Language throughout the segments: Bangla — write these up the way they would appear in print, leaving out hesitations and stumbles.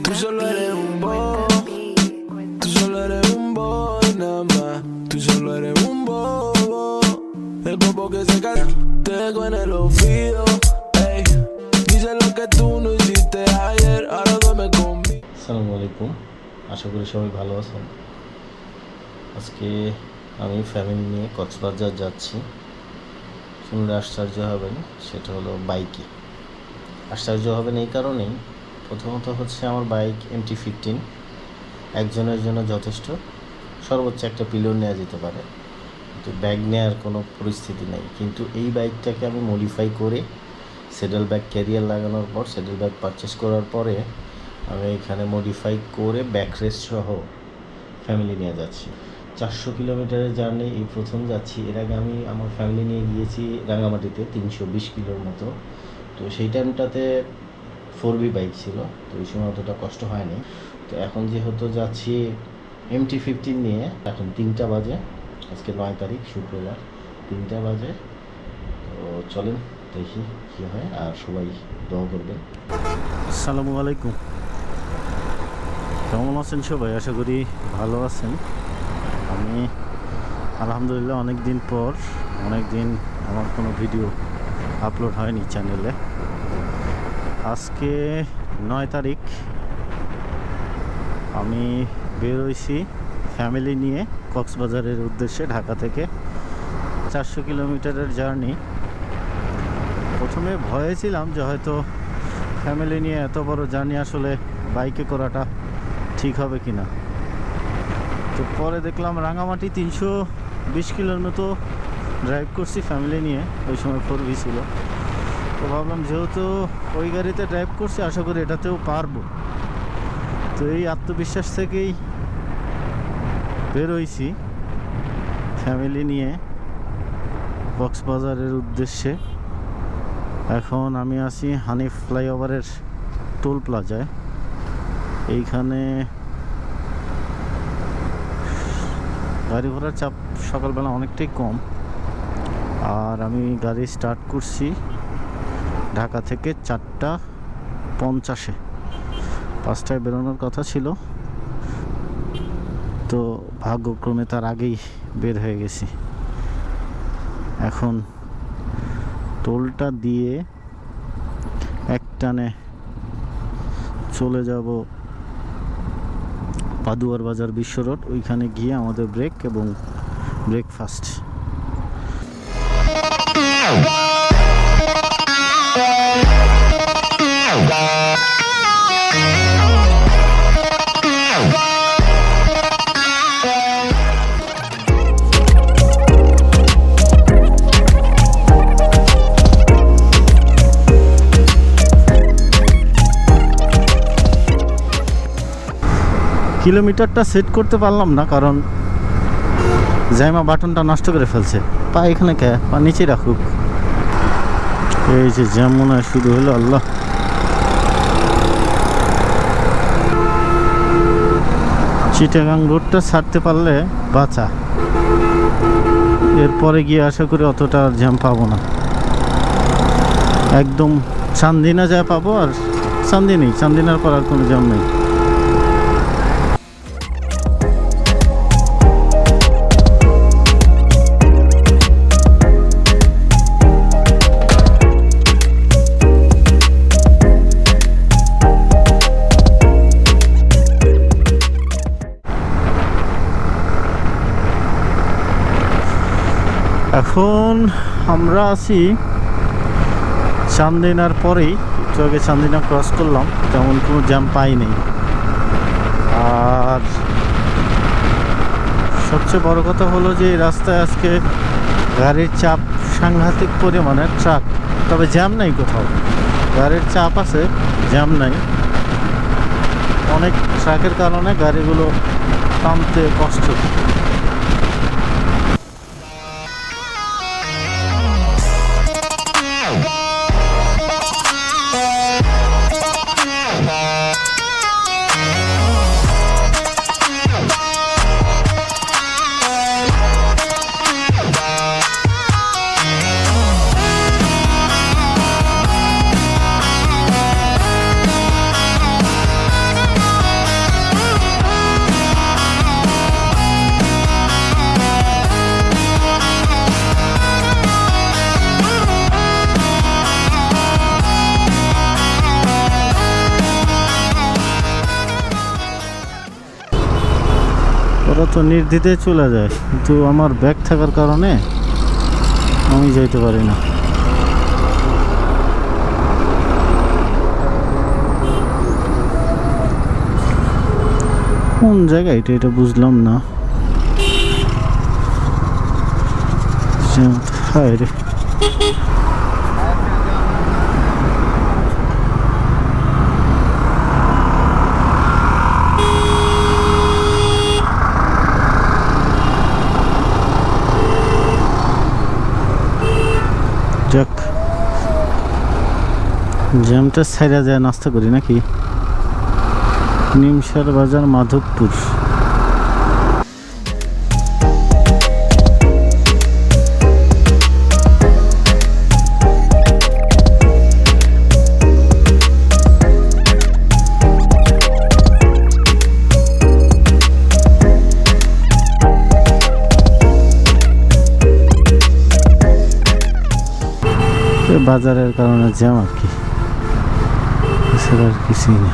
Tú solo eres un boy, tú solo eres un boy nada más. Tú solo eres un bobo, el bobo que se cae, te dejo en el olvido. Ey, dice lo que tú no hiciste ayer, ahora duerme conmigo. আসসালামু আলাইকুম, আশা করি সবাই ভালো আছেন। আজকে আমি ফ্যামিলি নিয়ে কক্সবাজার যাচ্ছি। শুনলে আশ্চর্য হবেন, সেটা হলো বাইকে। আশ্চর্য হবেন এই কারণেই, প্রথমত হচ্ছে আমার বাইক MT-15 একজনের জন্য যথেষ্ট, সর্বোচ্চ একটা পিলো নেওয়া যেতে পারে, কিন্তু ব্যাগ নেওয়ার কোনো পরিস্থিতি নেই। কিন্তু এই বাইকটাকে আমি মডিফাই করে সেডেল ব্যাগ ক্যারিয়ার লাগানোর পর, সেডেল ব্যাগ পারচেস করার পরে আমি এখানে মডিফাই করে ব্যাক রেস্ট সহ ফ্যামিলি নিয়ে যাচ্ছি। 400 কিলোমিটারের জার্নি এই প্রথম যাচ্ছি। এর আগে আমি আমার ফ্যামিলি নিয়ে গিয়েছি রাঙামাটিতে 320 কিলোর মতো। তো সেই টাইমটাতে 4B বাইক ছিল, তো এই সময় অতটা কষ্ট হয়নি। তো এখন যেহেতু যাচ্ছি MT-15 নিয়ে, এখন 3টা বাজে, আজকে 9 তারিখ শুক্রবার, 3টা বাজে। তো চলেন দেখি কী হয়, আর সবাই দোয়া করবেন। আসসালামু আলাইকুম, কেমন আছেন সবাই? আশা করি ভালো আছেন। আমি আলহামদুলিল্লাহ অনেক দিন পর, অনেক দিন আমার কোনো ভিডিও আপলোড হয়নি চ্যানেলে। আজকে 9 তারিখ, আমি বেরোইছি ফ্যামিলি নিয়ে কক্সবাজারের উদ্দেশ্যে। ঢাকা থেকে 400 কিলোমিটারের জার্নি। প্রথমে ভয়ে ছিলাম যে হয়তো ফ্যামিলি নিয়ে এত বড় জার্নি আসলে বাইকে করাটা ঠিক হবে কি না। তো পরে দেখলাম রাঙামাটি 320 কিলোর মতো ড্রাইভ করছি ফ্যামিলি নিয়ে, ওই সময় 4B ছিল। তো ভাবলাম যেহেতু ওই গাড়িতে ড্রাইভ করছি, আশা করি এটাতেও পারবো। তো এই আত্মবিশ্বাস থেকেই বেরোইছি ফ্যামিলি নিয়ে কক্সবাজারের উদ্দেশ্যে। এখন আমি আছি হানিফ ফ্লাইওভারের টোল প্লাজায়। এইখানে গাড়ি ঘোড়ার চাপ সকালবেলা অনেকটাই কম। আর আমি গাড়ি স্টার্ট করছি ঢাকা থেকে 4:50-এ। 5টায় বেরোনোর কথা ছিল, তো ভাগ্যক্রমে তার আগেই বের হয়ে গেছি। এখন টোলটা দিয়ে একটানে চলে যাব পাদুয়ার বাজার বিশ্ব রোড। ওইখানে গিয়ে আমাদের ব্রেক এবং ব্রেকফাস্ট। কিলোমিটারটা সেট করতে পারলাম না, কারণ জাইমা বাটনটা নষ্ট করে ফেলছে। পা এখানে কে, পা নিচে রাখুক। এই যে জ্যাম মনে হয় শুরু হলো। আল্লাহ, চিটাগাং রোডটা ছাড়তে পারলে বাঁচা। এরপরে গিয়ে আশা করি অতটা আর জ্যাম পাবো না। একদম চান্দিনা যা পাবো, আর চান্দিনার পর আর কোনো জ্যাম নেই। এখন আমরা আছি চান্দিনার পরেই, একটু আগে চান্দিনা ক্রস করলাম, তেমন কোনো জ্যাম পাইনি। আর সবচেয়ে বড় কথা হলো যে এই রাস্তায় আজকে গাড়ির চাপ সাংঘাতিক পরিমাণের। ট্রাক, তবে জ্যাম নাই কোথাও। গাড়ির চাপ আছে, জ্যাম নাই। অনেক ট্রাকের কারণে গাড়িগুলো টানতে কষ্ট। ওরা তো নির্দ্বিধায় চলে যায়, কিন্তু আমার ব্যাগ থাকার কারণে আমি যাইতে পারি না। কোন জায়গা এটা বুঝলাম না। হায় রে, যাক জ্যামটা ছাইরা যায় নাস্তা করি নাকি। নিমসার বাজার, মাধবপুর। বাজারের কারণে জ্যাম আর কি, এছাড়া আর কিছুই না।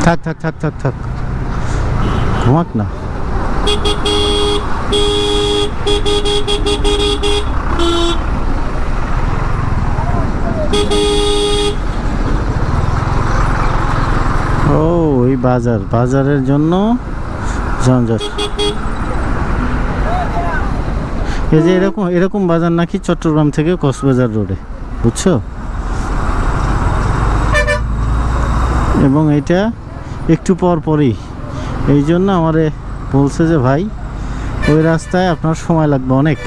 থাক থাক থাক থাক থাক, ঘুমাক না। ও এই বাজারের জন্য ঝঞ্ঝাট। এই যে এরকম বাজার নাকি চট্টগ্রাম থেকে কক্সবাজার রোডে, বুঝছো? এবং এটা একটু পরই, এই জন্য আমারে বলছে যে ভাই ওই রাস্তায় আপনার সময় লাগবে অনেক।